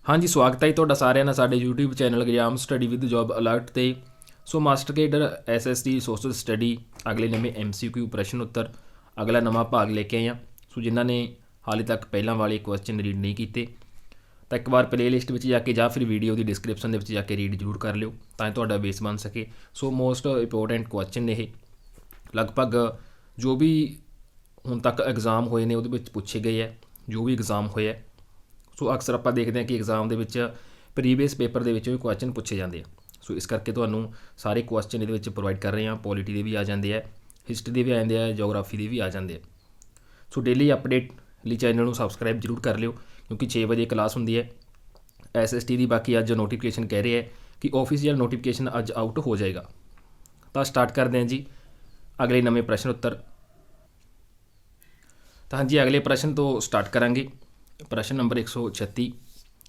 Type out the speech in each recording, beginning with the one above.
हाँ जी, स्वागत है जी ਤੁਹਾਡਾ ਸਾਰਿਆਂ ਦਾ ਸਾਡੇ YouTube channel exam study with job alert ਤੇ। So master cadre SST social study ਅਗਲੇ ਨਵੇਂ MCQ ਪ੍ਰਸ਼ਨ ਉੱਤਰ ਅਗਲਾ ਨਵਾਂ ਭਾਗ ਲੈ ਕੇ ਆਏ ਹਾਂ। ਸੋ ਜਿਨ੍ਹਾਂ ਨੇ ਹਾਲੇ ਤੱਕ ਪਹਿਲਾਂ ਵਾਲੇ ਕੁਐਸਚਨ ਰੀਡ ਨਹੀਂ ਕੀਤੇ ਤਾਂ ਇੱਕ ਵਾਰ ਪਲੇਲਿਸਟ ਵਿੱਚ ਜਾ ਕੇ ਜਾਂ ਫਿਰ ਵੀਡੀਓ ਦੀ ਡਿਸਕ੍ਰਿਪਸ਼ਨ ਦੇ ਵਿੱਚ ਜਾ ਕੇ ਰੀਡ ਜ਼ਰੂਰ ਕਰ ਲਿਓ ਤਾਂ ਤੁਹਾਡਾ ਬੇਸ ਬਣ ਸਕੇ। ਸੋ ਮੋਸਟ ਇੰਪੋਰਟੈਂਟ ਕੁਐਸਚਨ ਨੇ ਇਹ, ਲਗਭਗ ਜੋ ਵੀ ਹੁਣ ਤੱਕ ਐਗਜ਼ਾਮ ਹੋਏ ਨੇ ਉਹਦੇ ਵਿੱਚ ਪੁੱਛੇ ਗਏ ਹੈ, ਜੋ ਵੀ ਐਗਜ਼ਾਮ ਹੋਇਆ। ਸੋ ਅਕਸਰ ਆਪਾਂ ਦੇਖਦੇ ਹਾਂ ਕਿ ਐਗਜ਼ਾਮ ਦੇ ਵਿੱਚ ਪ੍ਰੀਵੀਅਸ ਪੇਪਰ ਦੇ ਵਿੱਚੋਂ ਵੀ ਕੁਐਸਚਨ ਪੁੱਛੇ ਜਾਂਦੇ ਆ। ਸੋ ਇਸ ਕਰਕੇ ਤੁਹਾਨੂੰ ਸਾਰੇ ਕੁਐਸਚਨ ਇਹਦੇ ਵਿੱਚ ਪ੍ਰੋਵਾਈਡ ਕਰ ਰਹੇ ਹਾਂ। ਪੋਲਿਟੀ ਦੇ ਵੀ ਆ ਜਾਂਦੇ ਆ, ਹਿਸਟਰੀ ਦੇ ਵੀ ਆ ਜਾਂਦੇ ਆ, ਜੀਓਗ੍ਰਾਫੀ ਦੇ ਵੀ ਆ ਜਾਂਦੇ ਆ। ਸੋ ਡੇਲੀ ਅਪਡੇਟ ਲਈ ਚੈਨਲ ਨੂੰ ਸਬਸਕ੍ਰਾਈਬ ਜ਼ਰੂਰ ਕਰ ਲਿਓ ਕਿਉਂਕਿ 6 ਵਜੇ ਕਲਾਸ ਹੁੰਦੀ ਹੈ SST ਦੀ। ਬਾਕੀ ਅੱਜ ਨੋਟੀਫਿਕੇਸ਼ਨ ਕਹਿ ਰਹੇ ਹੈ ਕਿ ਆਫੀਸ਼ੀਅਲ ਨੋਟੀਫਿਕੇਸ਼ਨ ਅੱਜ ਆਊਟ ਹੋ ਜਾਏਗਾ। ਤਾਂ ਸਟਾਰਟ ਕਰਦੇ ਹਾਂ ਜੀ ਅਗਲੇ ਨਵੇਂ ਪ੍ਰਸ਼ਨ ਉੱਤਰ। ਤਾਂ ਹਾਂਜੀ, ਅਗਲੇ ਪ੍ਰਸ਼ਨ ਤੋਂ ਸਟਾਰਟ ਕਰਾਂਗੇ। ਪ੍ਰਸ਼ਨ ਨੰਬਰ 136।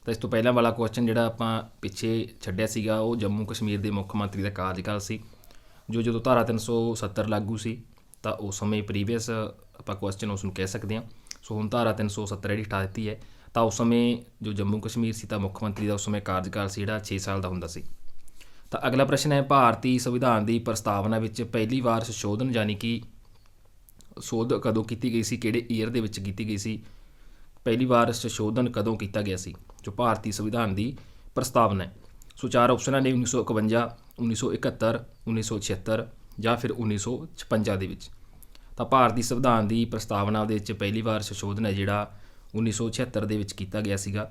ਤਾਂ ਇਸ ਤੋਂ ਪਹਿਲਾਂ ਵਾਲਾ ਕੁਐਸਚਨ ਜਿਹੜਾ ਆਪਾਂ ਪਿੱਛੇ ਛੱਡਿਆ ਸੀਗਾ ਉਹ ਜੰਮੂ ਕਸ਼ਮੀਰ ਦੇ ਮੁੱਖ ਮੰਤਰੀ ਦਾ ਕਾਰਜਕਾਲ ਸੀ, ਜੋ ਜਦੋਂ ਧਾਰਾ 370 ਲਾਗੂ ਸੀ ਤਾਂ ਉਸ ਸਮੇਂ ਪ੍ਰੀਵੀਅਸ ਆਪਾਂ ਕੁਐਸਚਨ ਉਸ ਨੂੰ ਕਹਿ ਸਕਦੇ ਹਾਂ। ਸੋ ਹੁਣ ਧਾਰਾ 370 ਜਿਹੜੀ ਹਟਾ ਦਿੱਤੀ ਹੈ ਤਾਂ ਉਸ ਸਮੇਂ ਜੋ ਜੰਮੂ ਕਸ਼ਮੀਰ ਸੀ ਤਾਂ ਮੁੱਖ ਮੰਤਰੀ ਦਾ ਉਸ ਸਮੇਂ ਕਾਰਜਕਾਲ ਸੀ ਜਿਹੜਾ 6 ਸਾਲ ਦਾ ਹੁੰਦਾ ਸੀ। ਤਾਂ ਅਗਲਾ ਪ੍ਰਸ਼ਨ ਹੈ, ਭਾਰਤੀ ਸੰਵਿਧਾਨ ਦੀ ਪ੍ਰਸਤਾਵਨਾ ਵਿੱਚ ਪਹਿਲੀ ਵਾਰ ਸੰਸ਼ੋਧਨ ਯਾਨੀ ਕਿ ਸੋਧ ਕਦੋਂ ਕੀਤੀ ਗਈ ਸੀ, ਕਿਹੜੇ ਈਅਰ ਦੇ ਵਿੱਚ ਕੀਤੀ ਗਈ ਸੀ, ਪਹਿਲੀ ਵਾਰ ਸੰਸ਼ੋਧਨ ਕਦੋਂ ਕੀਤਾ ਗਿਆ ਸੀ ਜੋ ਭਾਰਤੀ ਸੰਵਿਧਾਨ ਦੀ ਪ੍ਰਸਤਾਵਨਾ ਹੈ। ਸੋ 4 ਆਪਸ਼ਨਾਂ ਨੇ 1951, 1971, 1976 ਜਾਂ ਫਿਰ 1956 ਦੇ ਵਿੱਚ। ਤਾਂ ਭਾਰਤੀ ਸੰਵਿਧਾਨ ਦੀ ਪ੍ਰਸਤਾਵਨਾ ਦੇ ਵਿੱਚ ਪਹਿਲੀ ਵਾਰ ਸੰਸ਼ੋਧਨ ਹੈ ਜਿਹੜਾ 1976 ਦੇ ਵਿੱਚ ਕੀਤਾ ਗਿਆ ਸੀਗਾ।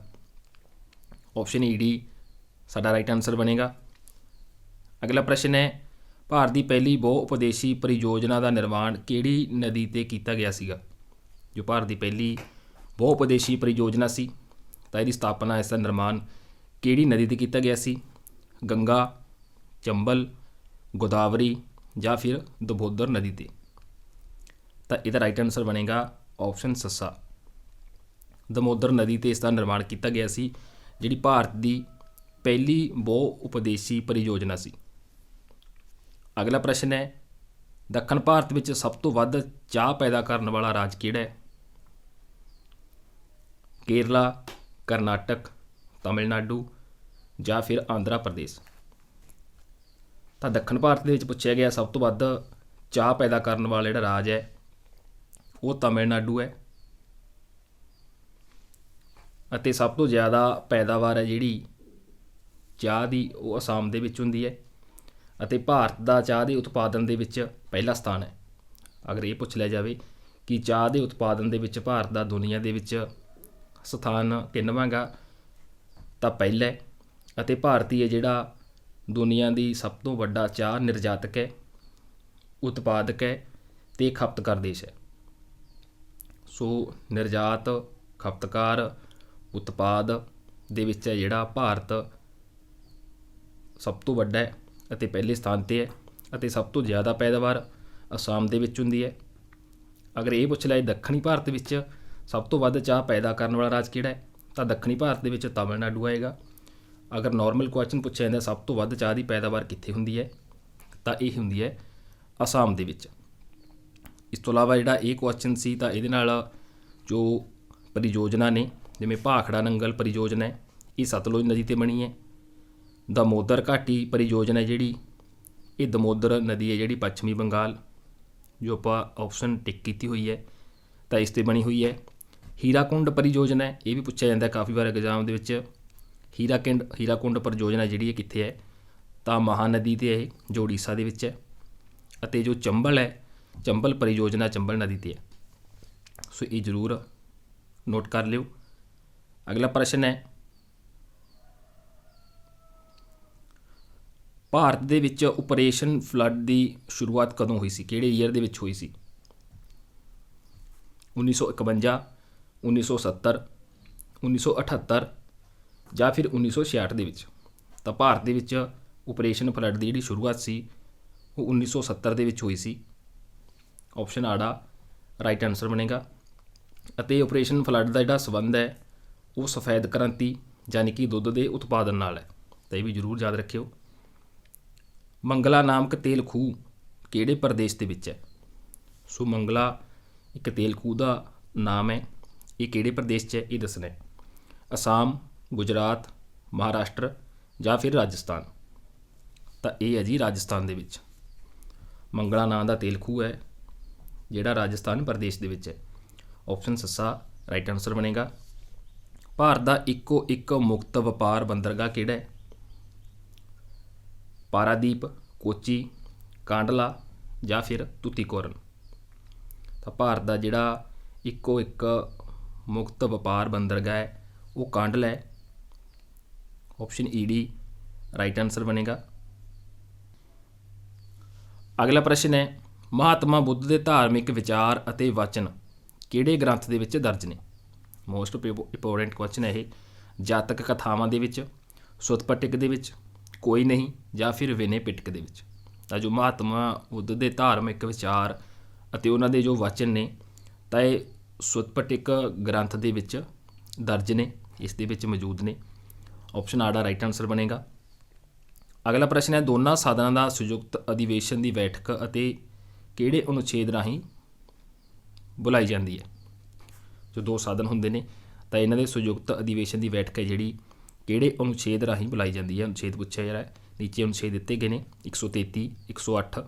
ਆਪਸ਼ਨ ਡੀ ਸਾਡਾ ਰਾਈਟ ਆਨਸਰ ਬਣੇਗਾ। ਅਗਲਾ ਪ੍ਰਸ਼ਨ ਹੈ, ਭਾਰਤ ਦੀ ਪਹਿਲੀ ਬਹੁ ਉਪਦੇਸ਼ੀ ਪਰਿਯੋਜਨਾ ਦਾ ਨਿਰਮਾਣ ਕਿਹੜੀ ਨਦੀ 'ਤੇ ਕੀਤਾ ਗਿਆ ਸੀਗਾ। ਜੋ ਭਾਰਤ ਦੀ ਪਹਿਲੀ ਬਹੁ ਉਪਦੇਸ਼ੀ ਪਰਿਯੋਜਨਾ ਸੀ ਤਾਂ ਇਹਦੀ ਸਥਾਪਨਾ, ਇਸ ਦਾ ਨਿਰਮਾਣ ਕਿਹੜੀ ਨਦੀ 'ਤੇ ਕੀਤਾ ਗਿਆ ਸੀ। ਗੰਗਾ, ਚੰਬਲ, ਗੋਦਾਵਰੀ ਜਾਂ ਫਿਰ ਦਮੋਦਰ ਨਦੀ 'ਤੇ। ਤਾਂ ਇਹਦਾ ਰਾਈਟ ਆਨਸਰ ਬਣੇਗਾ ਆਪਸ਼ਨ ਸੱਸਾ, ਦਮੋਦਰ ਨਦੀ 'ਤੇ ਇਸ ਦਾ ਨਿਰਮਾਣ ਕੀਤਾ ਗਿਆ ਸੀ, ਜਿਹੜੀ ਭਾਰਤ ਦੀ ਪਹਿਲੀ ਬਹੁ ਉਪਦੇਸ਼ੀ ਪਰਿਯੋਜਨਾ ਸੀ। ਅਗਲਾ ਪ੍ਰਸ਼ਨ ਹੈ, ਦੱਖਣ ਭਾਰਤ ਵਿੱਚ ਸਭ ਤੋਂ ਵੱਧ ਚਾਹ ਪੈਦਾ ਕਰਨ ਵਾਲਾ ਰਾਜ ਕਿਹੜਾ ਹੈ। ਕੇਰਲਾ, ਕਰਨਾਟਕ, ਤਮਿਲਨਾਡੂ ਜਾਂ ਫਿਰ ਆਂਧਰਾ ਪ੍ਰਦੇਸ਼। ਤਾਂ ਦੱਖਣ ਭਾਰਤ ਦੇ ਵਿੱਚ ਪੁੱਛਿਆ ਗਿਆ ਸਭ ਤੋਂ ਵੱਧ ਚਾਹ ਪੈਦਾ ਕਰਨ ਵਾਲਾ ਜਿਹੜਾ ਰਾਜ ਹੈ ਉਹ ਤਮਿਲਨਾਡੂ ਹੈ, ਅਤੇ ਸਭ ਤੋਂ ਜ਼ਿਆਦਾ ਪੈਦਾਵਾਰ ਹੈ ਜਿਹੜੀ ਚਾਹ ਦੀ ਉਹ ਅਸਾਮ ਦੇ ਵਿੱਚ ਹੁੰਦੀ ਹੈ, ਅਤੇ ਭਾਰਤ ਦਾ ਚਾਹ ਦੇ ਉਤਪਾਦਨ ਦੇ ਵਿੱਚ ਪਹਿਲਾ ਸਥਾਨ ਹੈ। ਅਗਰ ਇਹ ਪੁੱਛ ਲਿਆ ਜਾਵੇ ਕਿ ਚਾਹ ਦੇ ਉਤਪਾਦਨ ਦੇ ਵਿੱਚ ਭਾਰਤ ਦਾ ਦੁਨੀਆ ਦੇ ਵਿੱਚ ਸਥਾਨ ਕਿੰਨਵਾਂ ਗਾ ਤਾਂ ਪਹਿਲਾ ਹੈ, ਅਤੇ ਭਾਰਤੀ ਹੈ ਜਿਹੜਾ ਦੁਨੀਆ ਦੀ ਸਭ ਤੋਂ ਵੱਡਾ ਚਾਹ ਨਿਰਯਾਤਕ ਹੈ, ਉਤਪਾਦਕ ਹੈ ਅਤੇ ਖਪਤਕਾਰ ਦੇਸ਼ ਹੈ। ਸੋ ਨਿਰਯਾਤ, ਖਪਤਕਾਰ, ਉਤਪਾਦ ਦੇ ਵਿੱਚ ਹੈ ਜਿਹੜਾ ਭਾਰਤ ਸਭ ਤੋਂ ਵੱਡਾ ਹੈ ਅਤੇ ਪਹਿਲੇ ਸਥਾਨ 'ਤੇ ਹੈ, ਅਤੇ ਸਭ ਤੋਂ ਜ਼ਿਆਦਾ ਪੈਦਾਵਾਰ ਅਸਾਮ ਦੇ ਵਿੱਚ ਹੁੰਦੀ ਹੈ। ਅਗਰ ਇਹ ਪੁੱਛ ਲਿਆ ਦੱਖਣੀ ਭਾਰਤ ਵਿੱਚ ਸਭ ਤੋਂ ਵੱਧ ਚਾਹ ਪੈਦਾ ਕਰਨ ਵਾਲਾ ਰਾਜ ਕਿਹੜਾ ਹੈ ਤਾਂ ਦੱਖਣੀ ਭਾਰਤ ਦੇ ਵਿੱਚ ਤਮਿਲਨਾਡੂ ਆਏਗਾ। ਅਗਰ ਨਾਰਮਲ ਕੁਐਸਚਨ ਪੁੱਛਿਆ ਜਾਂਦਾ ਸਭ ਤੋਂ ਵੱਧ ਚਾਹ ਦੀ ਪੈਦਾਵਾਰ ਕਿੱਥੇ ਹੁੰਦੀ ਹੈ ਤਾਂ ਇਹ ਹੁੰਦੀ ਹੈ ਅਸਾਮ ਦੇ ਵਿੱਚ। ਇਸ ਤੋਂ ਇਲਾਵਾ ਜਿਹੜਾ ਇਹ ਕੁਐਸਚਨ ਸੀ ਤਾਂ ਇਹਦੇ ਨਾਲ ਜੋ ਪਰਿਯੋਜਨਾ ਨੇ, ਜਿਵੇਂ ਭਾਖੜਾ ਨੰਗਲ ਪਰਿਯੋਜਨਾ ਹੈ ਇਹ ਸਤਲੁਜ ਨਦੀ 'ਤੇ ਬਣੀ ਹੈ। ਦਮੋਦਰ ਘਾਟੀ ਪਰਿਯੋਜਨਾ ਜਿਹੜੀ ਇਹ ਦਮੋਦਰ ਨਦੀ ਹੈ ਜਿਹੜੀ ਪੱਛਮੀ ਬੰਗਾਲ, ਜੋ ਆਪਾਂ ਆਪਸ਼ਨ ਟਿਕ ਕੀਤੀ ਹੋਈ ਹੈ ਤਾਂ ਇਸ 'ਤੇ ਬਣੀ ਹੋਈ ਹੈ। ਹੀਰਾਕੁੰਡ ਪਰਿਯੋਜਨਾ ਇਹ ਵੀ ਪੁੱਛਿਆ ਜਾਂਦਾ ਕਾਫੀ ਵਾਰ ਐਗਜ਼ਾਮ ਦੇ ਵਿੱਚ। ਹੀਰਾਕੁੰਡ ਪਰਿਯੋਜਨਾ ਜਿਹੜੀ ਹੈ ਕਿੱਥੇ ਹੈ ਤਾਂ ਮਹਾਨਦੀ 'ਤੇ ਹੈ ਜੋ ਉੜੀਸਾ ਦੇ ਵਿੱਚ ਹੈ। ਅਤੇ ਜੋ ਚੰਬਲ ਹੈ, ਚੰਬਲ ਪਰਿਯੋਜਨਾ ਚੰਬਲ ਨਦੀ 'ਤੇ ਹੈ। ਸੋ ਇਹ ਜ਼ਰੂਰ ਨੋਟ ਕਰ ਲਿਓ। ਅਗਲਾ ਪ੍ਰਸ਼ਨ ਹੈ, ਭਾਰਤ ਦੇ ਵਿੱਚ ਆਪਰੇਸ਼ਨ ਫਲੱਡ ਦੀ ਸ਼ੁਰੂਆਤ ਕਦੋਂ ਹੋਈ ਸੀ, ਕਿਹੜੇ ਈਅਰ ਦੇ ਵਿੱਚ ਹੋਈ ਸੀ। 1951, 1970, 1978 ਜਾਂ ਫਿਰ 1966 ਦੇ ਵਿੱਚ। ਤਾਂ ਭਾਰਤ ਦੇ ਵਿੱਚ ਆਪਰੇਸ਼ਨ ਫਲੱਡ ਦੀ ਜਿਹੜੀ ਸ਼ੁਰੂਆਤ ਸੀ ਉਹ 1970 ਦੇ ਵਿੱਚ ਹੋਈ ਸੀ। ਆਪਸ਼ਨ ਆੜਾ ਰਾਈਟ ਆਨਸਰ ਬਣੇਗਾ। ਅਤੇ ਆਪਰੇਸ਼ਨ ਫਲੱਡ ਦਾ ਜਿਹੜਾ ਸੰਬੰਧ ਹੈ ਉਹ ਸਫੈਦ ਕ੍ਰਾਂਤੀ ਯਾਨੀ ਕਿ ਦੁੱਧ ਦੇ ਉਤਪਾਦਨ ਨਾਲ ਹੈ, ਤਾਂ ਇਹ ਵੀ ਜ਼ਰੂਰ ਯਾਦ ਰੱਖਿਓ। ਮੰਗਲਾ ਨਾਮਕ ਤੇਲ ਖੂਹ ਕਿਹੜੇ ਪ੍ਰਦੇਸ਼ ਦੇ ਵਿੱਚ ਹੈ। ਸੋ ਮੰਗਲਾ ਇੱਕ ਤੇਲ ਖੂਹ ਦਾ ਨਾਮ ਹੈ, ਇਹ ਕਿਹੜੇ ਪ੍ਰਦੇਸ਼ 'ਚ ਹੈ ਇਹ ਦੱਸਣਾ ਹੈ। ਅਸਾਮ, ਗੁਜਰਾਤ, ਮਹਾਰਾਸ਼ਟਰ ਜਾਂ ਫਿਰ ਰਾਜਸਥਾਨ। ਤਾਂ ਇਹ ਹੈ ਜੀ ਰਾਜਸਥਾਨ ਦੇ ਵਿੱਚ। ਮੰਗਲਾ ਨਾਂ ਦਾ ਤੇਲ ਖੂਹ ਹੈ ਜਿਹੜਾ ਰਾਜਸਥਾਨ ਪ੍ਰਦੇਸ਼ ਦੇ ਵਿੱਚ ਹੈ। ਆਪਸ਼ਨ ਸੱਸਾ ਰਾਈਟ ਆਨਸਰ ਬਣੇਗਾ। ਭਾਰਤ ਦਾ ਇੱਕੋ ਇੱਕ ਮੁਕਤ ਵਪਾਰ ਬੰਦਰਗਾਹ ਕਿਹੜਾ ਹੈ? ਪਾਰਾਦੀਪ, ਕੋਚੀ, ਕਾਂਡਲਾ ਜਾਂ ਫਿਰ ਤੁਤੀਕੋਰਨ। ਤਾਂ ਭਾਰਤ ਦਾ ਜਿਹੜਾ ਇੱਕੋ ਇੱਕ ਮੁਕਤ ਵਪਾਰ ਬੰਦਰਗਾਹ ਹੈ ਉਹ ਕਾਂਡਲਾ ਹੈ। Option E D right answer ਬਣੇਗਾ। ਅਗਲਾ ਪ੍ਰਸ਼ਨ ਹੈ, ਮਹਾਤਮਾ ਬੁੱਧ ਦੇ ਧਾਰਮਿਕ ਵਿਚਾਰ ਅਤੇ ਵਚਨ ਕਿਹੜੇ ਗ੍ਰੰਥ ਦੇ ਵਿੱਚ ਦਰਜ ਨੇ? ਮੋਸਟ ਇੰਪੋਰਟੈਂਟ ਕੁਐਸਚਨ ਹੈ ਇਹ। ਜਾਤਕ ਕਥਾਵਾਂ ਦੇ ਵਿੱਚ, ਸੁਤਪਟਿਕ ਦੇ ਵਿੱਚ, ਕੋਈ ਨਹੀਂ ਜਾਂ ਫਿਰ ਵਿਨੇ ਪਿਟਕ ਦੇ ਵਿੱਚ। ਤਾਂ ਜੋ ਮਹਾਤਮਾ ਬੁੱਧ ਦੇ ਧਾਰਮਿਕ ਵਿਚਾਰ ਅਤੇ ਉਹਨਾਂ ਦੇ ਜੋ ਵਚਨ ਨੇ ਤਾਂ ਇਹ ਸੁਤਪਟਿਕ ਗ੍ਰੰਥ ਦੇ ਵਿੱਚ ਦਰਜ ਨੇ, ਇਸ ਦੇ ਵਿੱਚ ਮੌਜੂਦ ਨੇ। ਆਪਸ਼ਨ ਆੜਾ ਰਾਈਟ ਆਨਸਰ ਬਣੇਗਾ। ਅਗਲਾ ਪ੍ਰਸ਼ਨ ਹੈ, ਦੋਨਾਂ ਸਦਨਾਂ ਦਾ ਸੰਯੁਕਤ ਅਧਿਵੇਸ਼ਨ ਦੀ ਬੈਠਕ ਅਤੇ ਕਿਹੜੇ ਅਨੁਛੇਦ ਰਾਹੀਂ ਬੁਲਾਈ ਜਾਂਦੀ ਹੈ? ਜੋ ਦੋ ਸਾਧਨ ਹੁੰਦੇ ਨੇ ਤਾਂ ਇਹਨਾਂ ਦੇ ਸੰਯੁਕਤ ਅਧਿਵੇਸ਼ਨ ਦੀ ਬੈਠਕ ਹੈ ਜਿਹੜੀ ਕਿਹੜੇ ਅਨੁਛੇਦ ਰਾਹੀਂ ਬੁਲਾਈ ਜਾਂਦੀ ਹੈ? ਅਨੁਛੇਦ ਪੁੱਛਿਆ ਜਾ ਰਿਹਾ। ਨੀਚੇ ਅਨੁਛੇਦ ਦਿੱਤੇ ਗਏ ਨੇ 133, 108,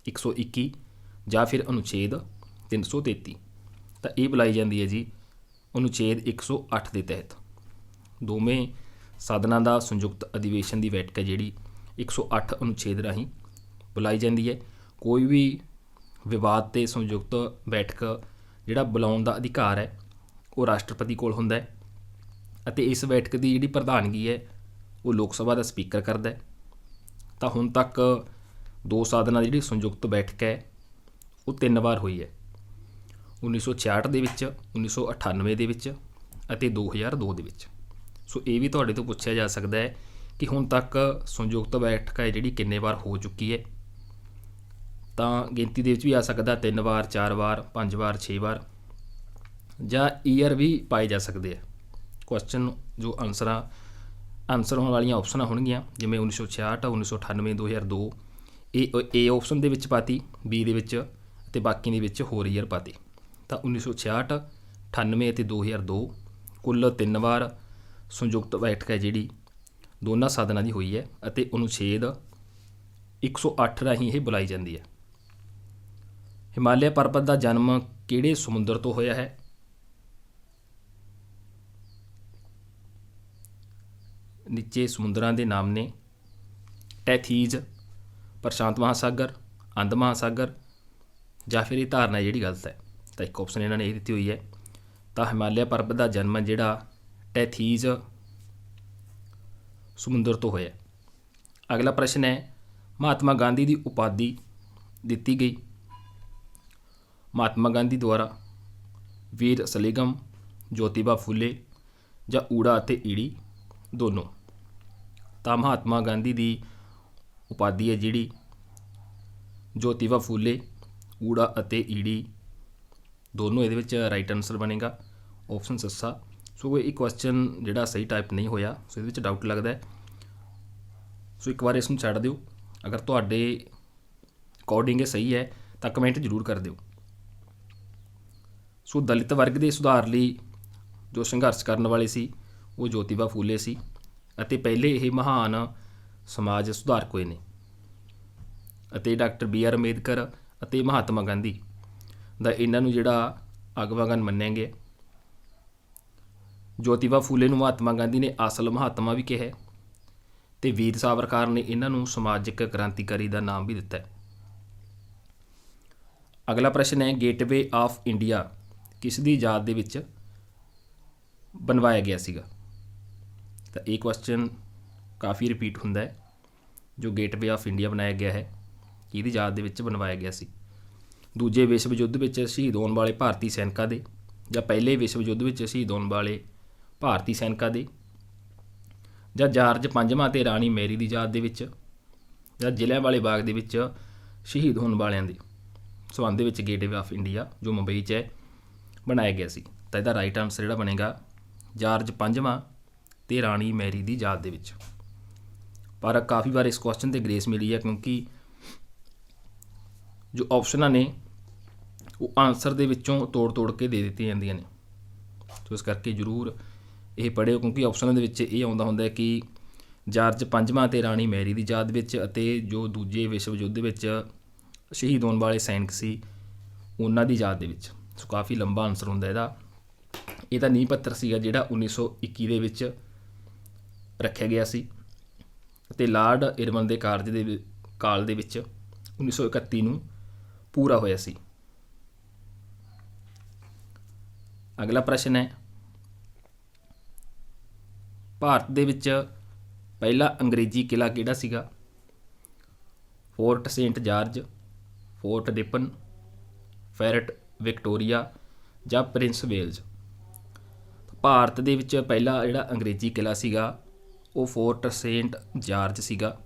121 ਜਾਂ ਫਿਰ ਅਨੁਛੇਦ 333। ਤਾਂ ਇਹ ਬੁਲਾਈ ਜਾਂਦੀ ਹੈ ਜੀ ਅਨੁਛੇਦ 108 ਦੇ ਤਹਿਤ। ਦੋਵੇਂ ਸਾਧਨਾਂ ਦਾ ਸੰਯੁਕਤ ਅਧਿਵੇਸ਼ਨ ਦੀ ਬੈਠਕ ਹੈ ਜਿਹੜੀ 108 ਅਨੁਛੇਦ ਰਾਹੀਂ ਬੁਲਾਈ ਜਾਂਦੀ ਹੈ। ਕੋਈ ਵੀ ਵਿਵਾਦ 'ਤੇ ਸੰਯੁਕਤ ਬੈਠਕ ਜਿਹੜਾ ਬੁਲਾਉਣ ਦਾ ਅਧਿਕਾਰ ਹੈ ਉਹ ਰਾਸ਼ਟਰਪਤੀ ਕੋਲ ਹੁੰਦਾ ਹੈ ਅਤੇ ਇਸ ਬੈਠਕ ਦੀ ਜਿਹੜੀ ਪ੍ਰਧਾਨਗੀ ਹੈ ਉਹ ਲੋਕ ਸਭਾ ਦਾ ਸਪੀਕਰ ਕਰਦਾ ਹੈ। ਤਾਂ ਹੁਣ ਤੱਕ ਦੋ ਸਾਧਨਾਂ ਦੀ ਜਿਹੜੀ ਸੰਯੁਕਤ ਬੈਠਕ ਹੈ ਉਹ 3 ਵਾਰ ਹੋਈ ਹੈ, 1966 ਦੇ ਵਿੱਚ, 1998 ਦੇ ਵਿੱਚ ਅਤੇ 2002 ਦੇ ਵਿੱਚ। ਸੋ ਇਹ ਵੀ ਤੁਹਾਡੇ ਤੋਂ ਪੁੱਛਿਆ ਜਾ ਸਕਦਾ ਹੈ ਕਿ ਹੁਣ ਤੱਕ ਸੰਯੁਕਤ ਬੈਠਕ ਹੈ ਜਿਹੜੀ ਕਿੰਨੇ ਵਾਰ ਹੋ ਚੁੱਕੀ ਹੈ? ਤਾਂ ਗਿਣਤੀ ਦੇ ਵਿੱਚ ਵੀ ਆ ਸਕਦਾ 3 ਵਾਰ, 4 ਵਾਰ, 5 ਵਾਰ, 6 ਵਾਰ ਜਾਂ ਈਅਰ ਵੀ ਪਾਏ ਜਾ ਸਕਦੇ ਆ। ਕੁਐਸਚਨ ਜੋ ਆਨਸਰ ਹੋਣ ਵਾਲੀਆਂ ਆਪਸ਼ਨਾਂ ਹੋਣਗੀਆਂ ਜਿਵੇਂ 1966, 1998, 2002 ਇਹ ਆਪਸ਼ਨ ਦੇ ਵਿੱਚ ਪਾਤੀ, ਬੀ ਦੇ ਵਿੱਚ ਅਤੇ ਬਾਕੀ ਦੇ ਵਿੱਚ ਹੋਰ ਈਅਰ ਪਾਤੇ। ਤਾਂ 1966, 98 ਅਤੇ 2002 ਕੁੱਲ 3 ਵਾਰ ਸੰਯੁਕਤ ਬੈਠਕ ਹੈ ਜਿਹੜੀ ਦੋਨਾਂ ਸਾਧਨਾਂ ਦੀ ਹੋਈ ਹੈ ਅਤੇ ਅਨੁਛੇਦ 108 ਰਾਹੀਂ ਇਹ ਬੁਲਾਈ ਜਾਂਦੀ ਹੈ। ਹਿਮਾਲਿਆ ਪਰਬਤ ਦਾ ਜਨਮ ਕਿਹੜੇ ਸਮੁੰਦਰ ਤੋਂ ਹੋਇਆ ਹੈ? ਨੀਚੇ ਸਮੁੰਦਰਾਂ ਦੇ ਨਾਮ ਨੇ ਟੈਥੀਜ਼, ਪ੍ਰਸ਼ਾਂਤ ਮਹਾਸਾਗਰ, ਅੰਧ ਮਹਾਸਾਗਰ ਜਾਂ ਫਿਰ ਇਹ ਧਾਰਨਾ ਜਿਹੜੀ ਗਲਤ ਹੈ। ਤਾਂ ਇੱਕ ਆਪਸ਼ਨ ਇਹਨਾਂ ਨੇ ਇਹ ਦਿੱਤੀ ਹੋਈ ਹੈ। ਤਾਂ ਹਿਮਾਲਿਆ ਪਰਬਤ ਦਾ ਜਨਮ ਜਿਹੜਾ ਟੈਥੀਜ਼ ਸਮੁੰਦਰ ਤੋਂ ਹੋਇਆ। ਅਗਲਾ ਪ੍ਰਸ਼ਨ ਹੈ, ਮਹਾਤਮਾ ਗਾਂਧੀ ਦੀ ਉਪਾਧੀ ਦਿੱਤੀ ਗਈ? ਮਹਾਤਮਾ ਗਾਂਧੀ ਦੁਆਰਾ ਵੀਰ ਸਲੀਗਮ, ਜੋਤੀਬਾ ਫੂਲੇ ਜਾਂ ਊੜਾ ਅਤੇ ਈੜੀ ਦੋਨੋਂ। ਤਾਂ ਮਹਾਤਮਾ ਗਾਂਧੀ ਦੀ ਉਪਾਧੀ ਹੈ ਜਿਹੜੀ ਜੋਤੀਬਾ ਫੂਲੇ, ਊੜਾ ਅਤੇ ਈੜੀ ਦੋਨੋਂ ਇਹਦੇ ਵਿੱਚ ਰਾਈਟ ਆਨਸਰ ਬਣੇਗਾ। ਆਪਸ਼ਨ ਸੱਸਾ। ਸੋ ਇਹ ਕੁਐਸਚਨ ਜਿਹੜਾ ਸਹੀ ਟਾਈਪ ਨਹੀਂ ਹੋਇਆ, ਸੋ ਇਹਦੇ ਵਿੱਚ ਡਾਊਟ ਲੱਗਦਾ ਹੈ। ਸੋ ਇੱਕ ਵਾਰ ਇਸ ਨੂੰ ਛੱਡ ਦਿਓ, ਅਗਰ ਤੁਹਾਡੇ ਅਕੋਰਡਿੰਗ ਇਹ ਸਹੀ ਹੈ ਤਾਂ ਕਮੈਂਟ ਜ਼ਰੂਰ ਕਰ ਦਿਓ। ਸੋ ਦਲਿਤ ਵਰਗ ਦੇ ਸੁਧਾਰ ਲਈ ਜੋ ਸੰਘਰਸ਼ ਕਰਨ ਵਾਲੇ ਸੀ ਉਹ ਜੋਤੀਬਾ ਫੂਲੇ ਸੀ ਅਤੇ ਪਹਿਲੇ ਇਹ ਮਹਾਨ ਸਮਾਜ ਸੁਧਾਰਕ ਹੋਏ ਨੇ। ਅਤੇ ਡਾਕਟਰ ਬੀ ਆਰ ਅੰਬੇਦਕਰ ਅਤੇ ਮਹਾਤਮਾ ਗਾਂਧੀ ਦਾ ਇਹਨਾਂ ਨੂੰ ਜਿਹੜਾ ਅਗਵਾਗਨ ਮੰਨਿਆ ਗਿਆ। ਜੋਤੀਬਾ ਫੂਲੇ ਨੂੰ ਮਹਾਤਮਾ ਗਾਂਧੀ ਨੇ ਅਸਲ ਮਹਾਤਮਾ ਵੀ ਕਿਹਾ ਅਤੇ ਵੀਰ ਸਾਵਰਕਰ ਨੇ ਇਹਨਾਂ ਨੂੰ ਸਮਾਜਿਕ ਕ੍ਰਾਂਤੀਕਾਰੀ ਦਾ ਨਾਮ ਵੀ ਦਿੱਤਾ। ਅਗਲਾ ਪ੍ਰਸ਼ਨ ਹੈ, ਗੇਟਵੇ ਆਫ ਇੰਡੀਆ ਕਿਸ ਦੀ ਯਾਦ ਦੇ ਵਿੱਚ ਬਣਵਾਇਆ ਗਿਆ ਸੀਗਾ? ਤਾਂ ਇਹ ਕੁਐਸਚਨ ਕਾਫੀ ਰਿਪੀਟ ਹੁੰਦਾ ਹੈ। ਜੋ ਗੇਟਵੇ ਆਫ ਇੰਡੀਆ ਬਣਾਇਆ ਗਿਆ ਹੈ ਕਿਹਦੀ ਯਾਦ ਦੇ ਵਿੱਚ ਬਣਵਾਇਆ ਗਿਆ ਸੀ? ਦੂਜੇ ਵਿਸ਼ਵ ਯੁੱਧ ਵਿੱਚ ਸ਼ਹੀਦ ਹੋਣ ਵਾਲੇ ਭਾਰਤੀ ਸੈਨਿਕਾਂ ਦੇ, ਜਾਂ ਪਹਿਲੇ ਵਿਸ਼ਵ ਯੁੱਧ ਵਿੱਚ ਸ਼ਹੀਦ ਹੋਣ ਵਾਲੇ ਭਾਰਤੀ ਸੈਨਿਕਾਂ ਦੇ, ਜਾਂ ਜਾਰਜ ਪੰਜਵਾਂ ਅਤੇ ਰਾਣੀ ਮੈਰੀ ਦੀ ਯਾਦ ਦੇ ਵਿੱਚ, ਜਾਂ ਜਲਿਆਂਵਾਲੇ ਬਾਗ ਦੇ ਵਿੱਚ ਸ਼ਹੀਦ ਹੋਣ ਵਾਲਿਆਂ ਦੇ ਸੰਬੰਧ ਵਿੱਚ ਗੇਟਵੇ ਆਫ ਇੰਡੀਆ ਜੋ ਮੁੰਬਈ 'ਚ ਹੈ ਬਣਾਇਆ ਗਿਆ ਸੀ? ਤਾਂ ਇਹਦਾ ਰਾਈਟ ਆਨਸਰ ਜਿਹੜਾ ਬਣੇਗਾ ਜਾਰਜ ਪੰਜਵਾਂ ਅਤੇ ਰਾਣੀ ਮੈਰੀ ਦੀ ਯਾਦ ਦੇ ਵਿੱਚ। ਪਰ ਕਾਫੀ ਵਾਰ ਇਸ ਕੁਐਸਚਨ 'ਤੇ ਗ੍ਰੇਸ ਮਿਲੀ ਹੈ ਕਿਉਂਕਿ ਜੋ ਆਪਸ਼ਨਾਂ ਨੇ ਉਹ ਆਨਸਰ ਦੇ ਵਿੱਚੋਂ ਤੋੜ ਕੇ ਦੇ ਦਿੱਤੀਆਂ ਜਾਂਦੀਆਂ ਨੇ। ਸੋ ਇਸ ਕਰਕੇ ਜ਼ਰੂਰ ਇਹ ਪੜ੍ਹਿਓ, ਕਿਉਂਕਿ ਆਪਸ਼ਨਾਂ ਦੇ ਵਿੱਚ ਇਹ ਆਉਂਦਾ ਹੁੰਦਾ ਕਿ ਜਾਰਜ ਪੰਜਵਾਂ ਅਤੇ ਰਾਣੀ ਮੈਰੀ ਦੀ ਯਾਦ ਵਿੱਚ ਅਤੇ ਜੋ ਦੂਜੇ ਵਿਸ਼ਵ ਯੁੱਧ ਵਿੱਚ ਸ਼ਹੀਦ ਹੋਣ ਵਾਲੇ ਸੈਨਿਕ ਸੀ ਉਹਨਾਂ ਦੀ ਯਾਦ ਦੇ ਵਿੱਚ। ਸੋ ਕਾਫੀ ਲੰਬਾ ਆਨਸਰ ਹੁੰਦਾ ਇਹਦਾ ਨੀਂਹ ਪੱਥਰ ਸੀਗਾ ਜਿਹੜਾ 1921 ਦੇ ਵਿੱਚ ਰੱਖਿਆ ਗਿਆ ਸੀ ਅਤੇ ਲਾਰਡ ਇਰਵਨ ਦੇ ਕਾਲ ਦੇ ਵਿੱਚ 1931 ਨੂੰ ਪੂਰਾ ਹੋਇਆ ਸੀ। ਅਗਲਾ ਪ੍ਰਸ਼ਨ ਹੈ, ਭਾਰਤ ਦੇ ਵਿੱਚ ਪਹਿਲਾ ਅੰਗਰੇਜ਼ੀ ਕਿਲ੍ਹਾ ਕਿਹੜਾ ਸੀਗਾ? Fort saint George, fort Ripon, fort Victoria ਜਾਂ ਪ੍ਰਿੰਸ ਵੇਲਜ਼। ਭਾਰਤ ਦੇ ਵਿੱਚ ਪਹਿਲਾ ਜਿਹੜਾ ਅੰਗਰੇਜ਼ੀ ਕਿਲ੍ਹਾ ਸੀਗਾ ਉਹ ਫੋਰਟ ਸੇਂਟ ਜਾਰਜ ਸੀਗਾ।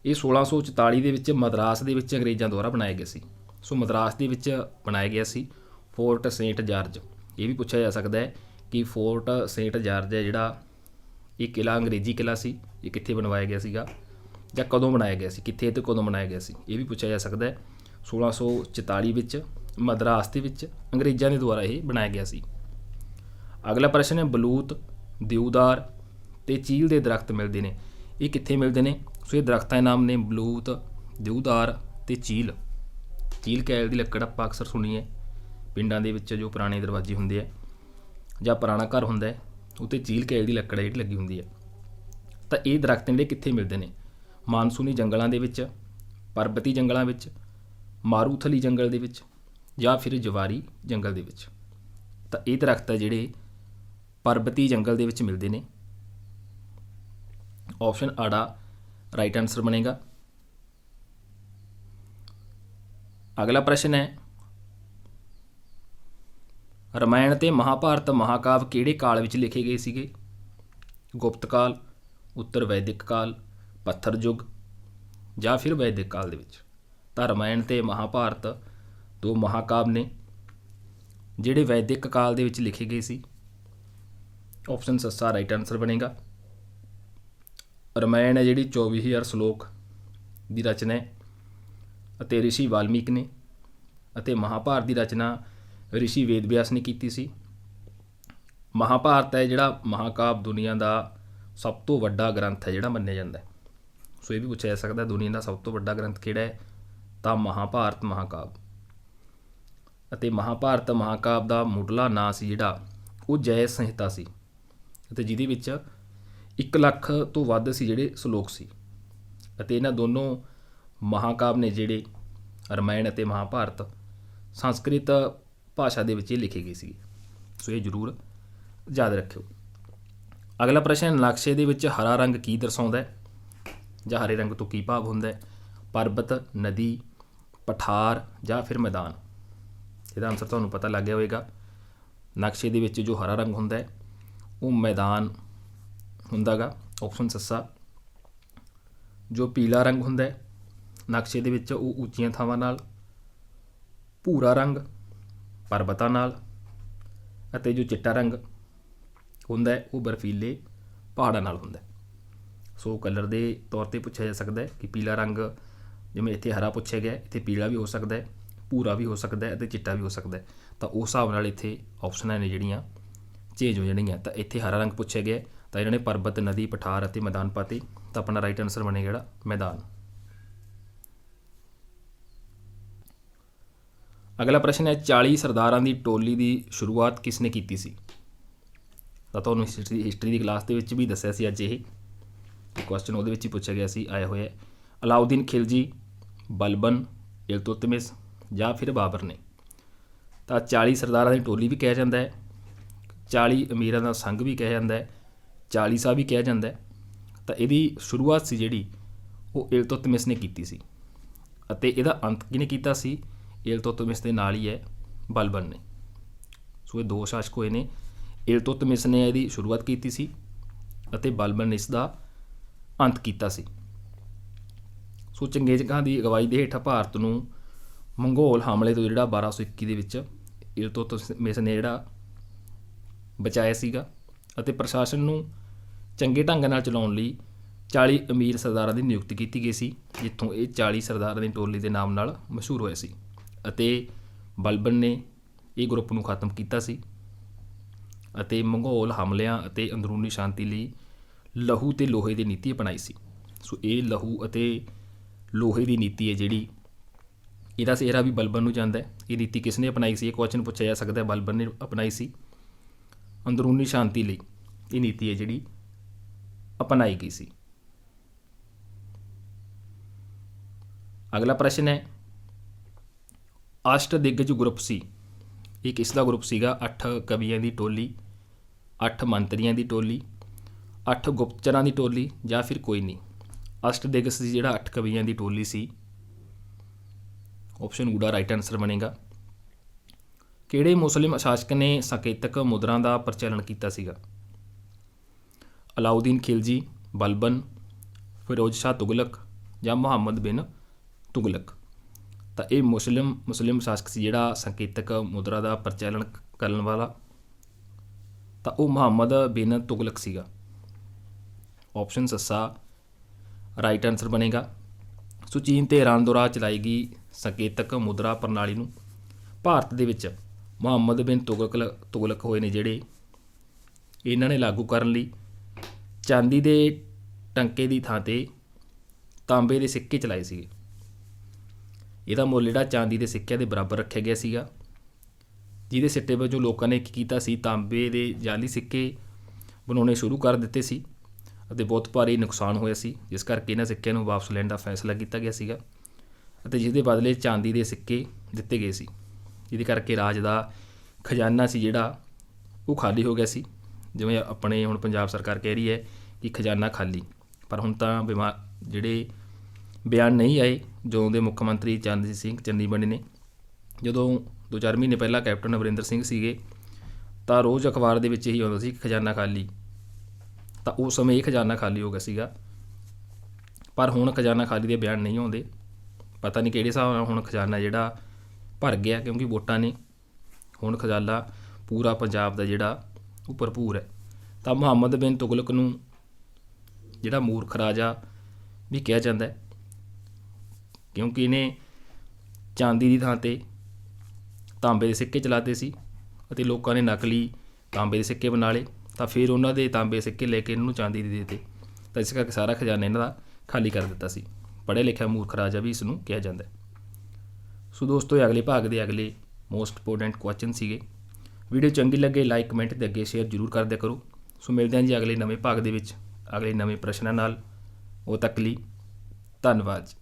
ਇਹ 1644 ਦੇ ਵਿੱਚ ਮਦਰਾਸ ਦੇ ਵਿੱਚ ਅੰਗਰੇਜ਼ਾਂ ਦੁਆਰਾ ਬਣਾਇਆ ਗਿਆ ਸੀ। ਸੋ ਮਦਰਾਸ ਦੇ ਵਿੱਚ ਬਣਾਇਆ ਗਿਆ ਸੀ ਫੋਰਟ ਸੇਂਟ ਜਾਰਜ। ਇਹ ਵੀ ਪੁੱਛਿਆ ਜਾ ਸਕਦਾ ਹੈ ਕਿ ਫੋਰਟ ਸੇਂਟ ਜਾਰਜ ਹੈ ਜਿਹੜਾ ਇਹ ਕਿਲ੍ਹਾ ਅੰਗਰੇਜ਼ੀ ਕਿਲ੍ਹਾ ਸੀ, ਇਹ ਕਿੱਥੇ ਬਣਵਾਇਆ ਗਿਆ ਸੀਗਾ ਜਾਂ ਕਦੋਂ ਬਣਾਇਆ ਗਿਆ ਸੀ, ਕਿੱਥੇ ਅਤੇ ਕਦੋਂ ਬਣਾਇਆ ਗਿਆ ਸੀ, ਇਹ ਵੀ ਪੁੱਛਿਆ ਜਾ ਸਕਦਾ ਹੈ। 1644 ਵਿੱਚ ਮਦਰਾਸ ਦੇ ਵਿੱਚ ਅੰਗਰੇਜ਼ਾਂ ਦੇ ਦੁਆਰਾ ਇਹ ਬਣਾਇਆ ਗਿਆ ਸੀ। ਅਗਲਾ ਪ੍ਰਸ਼ਨ ਹੈ, ਬਲੂਤ, ਦਿਉਦਾਰ ਅਤੇ ਚੀਲ ਦੇ ਦਰਖਤ ਮਿਲਦੇ ਨੇ, ਇਹ ਕਿੱਥੇ ਮਿਲਦੇ ਨੇ? ਸੋ ਇਹ ਦਰਖਤਾਂ ਦੇ ਨਾਮ ਨੇ ਬਲੂਤ, ਦਿਉਦਾਰ ਅਤੇ ਚੀਲ। ਚੀਲ ਕੈਲ ਦੀ ਲੱਕੜ ਆਪਾਂ ਅਕਸਰ ਸੁਣੀ ਹੈ, ਪਿੰਡਾਂ ਦੇ ਵਿੱਚ ਜੋ ਪੁਰਾਣੇ ਦਰਵਾਜ਼ੇ ਹੁੰਦੇ ਆ ਜਾਂ ਪੁਰਾਣਾ ਘਰ ਹੁੰਦਾ ਹੈ ਉੱਤੇ ਚੀਲ ਕੈਲ ਦੀ ਲੱਕੜ ਜਿਹੜੀ ਲੱਗੀ ਹੁੰਦੀ ਹੈ। ਤਾਂ ਇਹ ਦਰਖਤ ਜਿਹੜੇ ਕਿੱਥੇ ਮਿਲਦੇ ਨੇ? ਮਾਨਸੂਨੀ ਜੰਗਲਾਂ ਦੇ ਵਿੱਚ, ਪਰਬਤੀ ਜੰਗਲਾਂ ਵਿੱਚ, ਮਾਰੂਥਲੀ ਜੰਗਲ ਦੇ ਵਿੱਚ ਜਾਂ ਫਿਰ ਜਵਾਰੀ ਜੰਗਲ ਦੇ ਵਿੱਚ। ਤਾਂ ਇਹ ਦਰਖਤ ਹੈ ਜਿਹੜੇ ਪਰਬਤੀ ਜੰਗਲ ਦੇ ਵਿੱਚ ਮਿਲਦੇ ਨੇ। ਆਪਸ਼ਨ ਆੜਾ ਰਾਈਟ ਆਨਸਰ ਬਣੇਗਾ। ਅਗਲਾ ਪ੍ਰਸ਼ਨ ਹੈ, ਰਾਮਾਇਣ ਅਤੇ ਮਹਾਭਾਰਤ ਮਹਾਕਾਵਿ ਕਿਹੜੇ ਕਾਲ ਵਿੱਚ ਲਿਖੇ ਗਏ ਸੀਗੇ? ਗੁਪਤ ਕਾਲ, ਉੱਤਰ ਵੈਦਿਕ ਕਾਲ, ਪੱਥਰ ਯੁੱਗ ਜਾਂ ਫਿਰ ਵੈਦਿਕ ਕਾਲ ਦੇ ਵਿੱਚ। ਤਾਂ ਰਾਮਾਇਣ ਅਤੇ ਮਹਾਭਾਰਤ ਦੋ ਮਹਾਕਾਵਿ ਨੇ ਜਿਹੜੇ ਵੈਦਿਕ ਕਾਲ ਦੇ ਵਿੱਚ ਲਿਖੇ ਗਏ ਸੀ। ਆਪਸ਼ਨ ਸੱਸਾ ਰਾਈਟ ਆਨਸਰ ਬਣੇਗਾ। ਰਾਮਾਇਣ ਹੈ ਜਿਹੜੀ 24,000 ਸ਼ਲੋਕ ਦੀ ਰਚਨਾ ਹੈ ਅਤੇ ਰਿਸ਼ੀ ਵਾਲਮੀਕ ਨੇ, ਅਤੇ ਮਹਾਭਾਰਤ ਦੀ ਰਚਨਾ ਰਿਸ਼ੀ ਵੇਦ ਵਿਆਸ ਨੇ ਕੀਤੀ ਸੀ। ਮਹਾਭਾਰਤ ਹੈ ਜਿਹੜਾ ਮਹਾਕਾਵਿ ਦੁਨੀਆ ਦਾ ਸਭ ਤੋਂ ਵੱਡਾ ਗ੍ਰੰਥ ਹੈ ਜਿਹੜਾ ਮੰਨਿਆ ਜਾਂਦਾ ਹੈ। ਸੋ ਇਹ ਵੀ ਪੁੱਛਿਆ ਜਾ ਸਕਦਾ ਦੁਨੀਆ ਦਾ ਸਭ ਤੋਂ ਵੱਡਾ ਗ੍ਰੰਥ ਕਿਹੜਾ ਹੈ? ਤਾਂ ਮਹਾਭਾਰਤ ਮਹਾਕਾਵਿ। ਅਤੇ ਮਹਾਭਾਰਤ ਮਹਾਕਾਵਿ ਦਾ ਮੁੱਢਲਾ ਨਾਂ ਸੀ ਜਿਹੜਾ ਉਹ ਜੈ ਸੰਹਿਤਾ ਸੀ, ਅਤੇ ਜਿਹਦੇ ਵਿੱਚ 1 ਲੱਖ ਤੋਂ ਵੱਧ ਸੀ ਜਿਹੜੇ ਸ਼ਲੋਕ ਸੀ। ਅਤੇ ਇਹਨਾਂ ਦੋਨੋਂ ਮਹਾਕਾਵਿ ਨੇ ਜਿਹੜੇ ਰਾਮਾਇਣ ਅਤੇ ਮਹਾਭਾਰਤ ਸੰਸਕ੍ਰਿਤ ਭਾਸ਼ਾ ਦੇ ਵਿੱਚ ਇਹ ਲਿਖੇ ਗਏ ਸੀ। ਸੋ ਇਹ ਜ਼ਰੂਰ ਯਾਦ ਰੱਖਿਓ। ਅਗਲਾ ਪ੍ਰਸ਼ਨ, ਨਕਸ਼ੇ ਦੇ ਵਿੱਚ ਹਰਾ ਰੰਗ ਕੀ ਦਰਸਾਉਂਦਾ ਹੈ ਜਾਂ ਹਰੇ ਰੰਗ ਤੋਂ ਕੀ ਭਾਵ ਹੁੰਦਾ ਹੈ? ਪਰਬਤ, ਨਦੀ, ਪਠਾਰ ਜਾਂ ਫਿਰ ਮੈਦਾਨ। ਇਹਦਾ ਆਨਸਰ ਤੁਹਾਨੂੰ ਪਤਾ ਲੱਗ ਗਿਆ ਹੋਵੇਗਾ। ਨਕਸ਼ੇ ਦੇ ਵਿੱਚ ਜੋ ਹਰਾ ਰੰਗ ਹੁੰਦਾ ਹੈ ਉਹ ਮੈਦਾਨ ਹੁੰਦਾ ਗਾ। ਆਪਸ਼ਨ ਸੱਸਾ। ਜੋ ਪੀਲਾ ਰੰਗ ਹੁੰਦਾ ਹੈ ਨਕਸ਼ੇ ਦੇ ਵਿੱਚ ਉਹ ਉੱਚੀਆਂ ਥਾਵਾਂ ਨਾਲ, ਭੂਰਾ ਰੰਗ ਪਰਬਤਾਂ ਨਾਲ, ਅਤੇ ਜੋ ਚਿੱਟਾ ਰੰਗ ਹੁੰਦਾ ਹੈ ਉਹ ਬਰਫੀਲੇ ਪਹਾੜਾਂ ਨਾਲ ਹੁੰਦਾ ਹੈ। ਸੋ ਕਲਰ ਦੇ ਤੌਰ 'ਤੇ ਪੁੱਛਿਆ ਜਾ ਸਕਦਾ ਹੈ ਕਿ ਪੀਲਾ ਰੰਗ, ਜਿਵੇਂ ਇੱਥੇ ਹਰਾ ਪੁੱਛਿਆ ਗਿਆ, ਇੱਥੇ ਪੀਲਾ ਵੀ ਹੋ ਸਕਦਾ ਹੈ, ਭੂਰਾ ਵੀ ਹੋ ਸਕਦਾ ਹੈ ਅਤੇ ਚਿੱਟਾ ਵੀ ਹੋ ਸਕਦਾ ਹੈ। ਤਾਂ ਉਸ ਹਿਸਾਬ ਨਾਲ ਇੱਥੇ ਆਪਸ਼ਨਾਂ ਨੇ ਜਿਹੜੀਆਂ ਚੇਂਜ ਹੋ ਜਾਣਗੀਆਂ। ਤਾਂ ਇੱਥੇ ਹਰਾ ਰੰਗ ਪੁੱਛਿਆ ਗਿਆ ਤਾਂ ਇਹਨਾਂ ਨੇ ਪਰਬਤ, ਨਦੀ, ਪਠਾਰ ਅਤੇ ਮੈਦਾਨ ਪਾਤੇ। ਤਾਂ ਆਪਣਾ ਰਾਈਟ ਆਨਸਰ ਬਣੇਗਾ ਜਿਹੜਾ ਮੈਦਾਨ। ਅਗਲਾ ਪ੍ਰਸ਼ਨ ਹੈ, 40 ਸਰਦਾਰਾਂ ਦੀ ਟੋਲੀ ਦੀ ਸ਼ੁਰੂਆਤ ਕਿਸ ਨੇ ਕੀਤੀ ਸੀ? ਤਾਂ ਤੁਹਾਨੂੰ ਹਿਸਟਰੀ ਦੀ ਕਲਾਸ ਦੇ ਵਿੱਚ ਵੀ ਦੱਸਿਆ ਸੀ ਅੱਜ ਇਹ ਕੁਐਸਚਨ, ਉਹਦੇ ਵਿੱਚ ਹੀ ਪੁੱਛਿਆ ਗਿਆ ਸੀ, ਆਇਆ ਹੋਇਆ। ਅਲਾਉਦੀਨ ਖਿਲਜੀ, ਬਲਬਨ, ਇਲਤੁਤਮਿਸ ਜਾਂ ਫਿਰ ਬਾਬਰ ਨੇ। ਤਾਂ 40 ਸਰਦਾਰਾਂ ਦੀ ਟੋਲੀ ਵੀ ਕਿਹਾ ਜਾਂਦਾ ਹੈ, 40 ਅਮੀਰਾਂ ਦਾ ਸੰਘ ਵੀ ਕਿਹਾ ਜਾਂਦਾ ਹੈ, 40 ਵੀ ਕਿਹਾ ਜਾਂਦਾ ਹੈ। ਤਾਂ ਇਹਦੀ ਸ਼ੁਰੂਆਤ ਸੀ ਜਿਹੜੀ ਉਹ ਇਲਤੁਤਮਿਸ ਨੇ ਕੀਤੀ ਸੀ, ਅਤੇ ਇਹਦਾ ਅੰਤ ਕਿਹਨੇ ਕੀਤਾ ਸੀ? ਇਲਤੁਤਮਿਸ ਦੇ ਨਾਲ ਹੀ ਹੈ ਬਲਬਨ ਨੇ। ਸੋ ਇਹ ਦੋ ਸ਼ਾਸਕ ਹੋਏ ਨੇ। ਇਲਤੁਤਮਿਸ ਨੇ ਇਹਦੀ ਸ਼ੁਰੂਆਤ ਕੀਤੀ ਸੀ ਅਤੇ ਬਲਬਨ ਨੇ ਇਸ ਦਾ ਅੰਤ ਕੀਤਾ ਸੀ। ਸੋ ਚੰਗੇਜ਼ ਖਾਂ ਦੀ ਅਗਵਾਈ ਦੇ ਹੇਠਾਂ ਭਾਰਤ ਨੂੰ ਮੰਗੋਲ ਹਮਲੇ ਤੋਂ ਜਿਹੜਾ 1221 ਦੇ ਵਿੱਚ ਇਲਤੁਤਮਿਸ ਨੇ ਜਿਹੜਾ ਬਚਾਇਆ ਸੀਗਾ, ਅਤੇ ਪ੍ਰਸ਼ਾਸਨ ਨੂੰ ਚੰਗੇ ਢੰਗ ਨਾਲ ਚਲਾਉਣ ਲਈ 40 ਅਮੀਰ ਸਰਦਾਰਾਂ ਦੀ ਨਿਯੁਕਤੀ ਕੀਤੀ ਗਈ ਸੀ, ਜਿੱਥੋਂ ਇਹ 40 ਸਰਦਾਰਾਂ ਦੀ ਟੋਲੀ ਦੇ ਨਾਮ ਨਾਲ ਮਸ਼ਹੂਰ ਹੋਏ ਸੀ। ਅਤੇ ਬਲਬਨ ਨੇ ਇਹ ਗਰੁੱਪ ਨੂੰ ਖਤਮ ਕੀਤਾ ਸੀ ਅਤੇ ਮੰਗੋਲ ਹਮਲਿਆਂ ਅਤੇ ਅੰਦਰੂਨੀ ਸ਼ਾਂਤੀ ਲਈ ਲਹੂ ਤੇ ਲੋਹੇ ਦੀ ਨੀਤੀ ਅਪਣਾਈ ਸੀ। ਸੋ ਇਹ ਲਹੂ ਅਤੇ ਲੋਹੇ ਦੀ ਨੀਤੀ ਹੈ ਜਿਹੜੀ, ਇਹਦਾ ਸਿਹਰਾ ਵੀ ਬਲਬਨ ਨੂੰ ਜਾਂਦਾ ਹੈ। ਇਹ ਨੀਤੀ ਕਿਸ ਨੇ ਅਪਣਾਈ ਸੀ, ਇਹ ਕੁਐਸਚਨ ਪੁੱਛਿਆ ਜਾ ਸਕਦਾ। ਬਲਬਨ ਨੇ ਅਪਣਾਈ ਸੀ। ਅੰਦਰੂਨੀ ਸ਼ਾਂਤੀ ਲਈ ਇਹ ਨੀਤੀ ਹੈ ਜਿਹੜੀ ਅਪਣਾਈ ਗਈ ਸੀ। ਅਗਲਾ ਪ੍ਰਸ਼ਨ ਹੈ, ਅਸ਼ਟਦਿਗਜ ਗਰੁੱਪ ਸੀ, ਇਹ ਕਿਸ ਦਾ ਗਰੁੱਪ ਸੀਗਾ? 8 ਕਵੀਆਂ ਦੀ ਟੋਲੀ, 8 ਮੰਤਰੀਆਂ ਦੀ ਟੋਲੀ, 8 ਗੁਪਤਚਰਾਂ ਦੀ ਟੋਲੀ, ਜਾਂ ਫਿਰ ਕੋਈ ਨਹੀਂ। ਅਸ਼ਟਦਿਗਜ ਸੀ ਜਿਹੜਾ 8 ਕਵੀਆਂ ਦੀ ਟੋਲੀ ਸੀ। ਆਪਸ਼ਨ ਊੜਾ ਰਾਈਟ ਆਨਸਰ ਬਣੇਗਾ। ਕਿਹੜੇ ਮੁਸਲਿਮ ਸ਼ਾਸਕ ਨੇ ਸੰਕੇਤਕ ਮੁਦਰਾ ਦਾ ਪ੍ਰਚਲਨ ਕੀਤਾ ਸੀਗਾ? ਅਲਾਉਦੀਨ ਖਿਲਜੀ, ਬਲਬਨ, ਫਿਰੋਜ਼ ਸ਼ਾਹ ਤੁਗਲਕ, ਜਾਂ ਮੁਹੰਮਦ ਬਿਨ ਤੁਗਲਕ। ਤਾਂ ਇਹ ਮੁਸਲਿਮ ਸ਼ਾਸਕ ਸੀ ਜਿਹੜਾ ਸੰਕੇਤਕ ਮੁਦਰਾ ਦਾ ਪ੍ਰਚਲਨ ਕਰਨ ਵਾਲਾ, ਤਾਂ ਉਹ ਮੁਹੰਮਦ ਬਿਨ ਤੁਗਲਕ ਸੀਗਾ। ਆਪਸ਼ਨ ਸੱਸਾ ਰਾਈਟ ਆਨਸਰ ਬਣੇਗਾ। ਸੋ ਚੀਨ ਤੇ ਈਰਾਨ ਦੁਆਰਾ ਚਲਾਈ ਗਈ ਸੰਕੇਤਕ ਮੁਦਰਾ ਪ੍ਰਣਾਲੀ ਨੂੰ ਭਾਰਤ ਦੇ ਵਿੱਚ ਮੁਹੰਮਦ ਬਿਨ ਤੁਗਲਕ ਹੋਏ ਨੇ ਜਿਹੜੇ, ਇਹਨਾਂ ਨੇ ਲਾਗੂ ਕਰਨ ਲਈ ਚਾਂਦੀ ਦੇ ਟੰਕੇ ਦੀ ਥਾਂ 'ਤੇ ਤਾਂਬੇ ਦੇ ਸਿੱਕੇ ਚਲਾਏ ਸੀਗੇ। ਇਹਦਾ ਮੁੱਲ ਜਿਹੜਾ ਚਾਂਦੀ ਦੇ ਸਿੱਕਿਆਂ ਦੇ ਬਰਾਬਰ ਰੱਖਿਆ ਗਿਆ ਸੀਗਾ, ਜਿਹਦੇ ਸਿੱਟੇ ਵਜੋਂ ਲੋਕਾਂ ਨੇ ਕੀ ਕੀਤਾ ਸੀ, ਤਾਂਬੇ ਦੇ ਜਾਲੀ ਸਿੱਕੇ ਬਣਾਉਣੇ ਸ਼ੁਰੂ ਕਰ ਦਿੱਤੇ ਸੀ ਅਤੇ ਬਹੁਤ ਭਾਰੀ ਨੁਕਸਾਨ ਹੋਇਆ ਸੀ, ਜਿਸ ਕਰਕੇ ਇਹਨਾਂ ਸਿੱਕਿਆਂ ਨੂੰ ਵਾਪਸ ਲੈਣ ਦਾ ਫੈਸਲਾ ਕੀਤਾ ਗਿਆ ਸੀਗਾ ਅਤੇ ਜਿਹਦੇ ਬਦਲੇ ਚਾਂਦੀ ਦੇ ਸਿੱਕੇ ਦਿੱਤੇ ਗਏ ਸੀ, ਜਿਹਦੇ ਕਰਕੇ ਰਾਜ ਦਾ ਖਜ਼ਾਨਾ ਸੀ ਜਿਹੜਾ ਉਹ ਖਾਲੀ ਹੋ ਗਿਆ ਸੀ। ਜਿਵੇਂ ਆਪਣੇ ਹੁਣ ਪੰਜਾਬ ਸਰਕਾਰ ਕਹਿ ਰਹੀ ਹੈ ਕਿ ਖਜ਼ਾਨਾ ਖਾਲੀ, ਪਰ ਹੁਣ ਤਾਂ ਜਿਹੜੇ ਬਿਆਨ ਨਹੀਂ ਆਏ ਜਦੋਂ ਦੇ ਮੁੱਖ ਮੰਤਰੀ ਚਰਨਜੀਤ ਸਿੰਘ ਚੰਨੀ ਬਣੇ ਨੇ। ਜਦੋਂ 2-4 ਮਹੀਨੇ ਪਹਿਲਾਂ ਕੈਪਟਨ ਅਮਰਿੰਦਰ ਸਿੰਘ ਸੀਗੇ ਤਾਂ ਰੋਜ਼ ਅਖਬਾਰ ਦੇ ਵਿੱਚ ਇਹੀ ਆਉਂਦਾ ਸੀ ਖਜ਼ਾਨਾ ਖਾਲੀ, ਤਾਂ ਉਸ ਸਮੇਂ ਇਹ ਖਜ਼ਾਨਾ ਖਾਲੀ ਹੋ ਗਿਆ ਸੀਗਾ। ਪਰ ਹੁਣ ਖਜ਼ਾਨਾ ਖਾਲੀ ਦੇ ਬਿਆਨ ਨਹੀਂ ਆਉਂਦੇ, ਪਤਾ ਨਹੀਂ ਕਿਹੜੇ ਹਿਸਾਬ ਨਾਲ ਹੁਣ ਖਜ਼ਾਨਾ ਜਿਹੜਾ ਭਰ ਗਿਆ, ਕਿਉਂਕਿ ਵੋਟਾਂ ਨੇ। ਹੁਣ ਖਜ਼ਾਨਾ ਪੂਰਾ ਪੰਜਾਬ ਦਾ ਜਿਹੜਾ ਉਹ ਭਰਪੂਰ ਹੈ। ਤਾਂ ਮੁਹੰਮਦ ਬਿਨ ਤੁਗਲਕ ਨੂੰ ਜਿਹੜਾ ਮੂਰਖ ਰਾਜਾ ਵੀ ਕਿਹਾ ਜਾਂਦਾ ਹੈ, ਕਿਉਂਕਿ ਇਹਨੇ ਚਾਂਦੀ ਦੀ ਥਾਂ 'ਤੇ ਤਾਂਬੇ ਦੇ ਸਿੱਕੇ ਚਲਾਤੇ ਸੀ ਅਤੇ ਲੋਕਾਂ ਨੇ ਨਕਲੀ ਤਾਂਬੇ ਦੇ ਸਿੱਕੇ ਬਣਾ ਲਏ, ਤਾਂ ਫਿਰ ਉਹਨਾਂ ਦੇ ਤਾਂਬੇ ਦੇ ਸਿੱਕੇ ਲੈ ਕੇ ਇਹਨਾਂ ਨੂੰ ਚਾਂਦੀ ਦੇ ਦਿੱਤੇ, ਤਾਂ ਇਸ ਕਰਕੇ ਸਾਰਾ ਖਜ਼ਾਨਾ ਇਹਨਾਂ ਦਾ ਖਾਲੀ ਕਰ ਦਿੱਤਾ ਸੀ। ਪੜ੍ਹਿਆ ਲਿਖਿਆ ਮੂਰਖ ਰਾਜਾ ਵੀ ਇਸ ਨੂੰ ਕਿਹਾ ਜਾਂਦਾ। ਸੋ ਦੋਸਤੋ, ਇਹ ਅਗਲੇ ਭਾਗ ਦੇ ਅਗਲੇ ਮੋਸਟ ਇੰਪੋਰਟੈਂਟ ਕੁਐਸਚਨ ਸੀਗੇ। ਵੀਡੀਓ ਚੰਗੀ ਲੱਗੇ ਲਾਈਕ ਕਮੈਂਟ ਅਤੇ ਅੱਗੇ ਸ਼ੇਅਰ ਜ਼ਰੂਰ ਕਰਦਿਆ ਕਰੋ। ਸੋ ਮਿਲਦੇ ਹਾਂ ਜੀ ਅਗਲੇ ਨਵੇਂ ਭਾਗ ਦੇ ਵਿੱਚ ਅਗਲੇ ਨਵੇਂ ਪ੍ਰਸ਼ਨਾਂ ਨਾਲ। ਉਦੋਂ ਤੱਕ ਲਈ ਧੰਨਵਾਦ ਜੀ।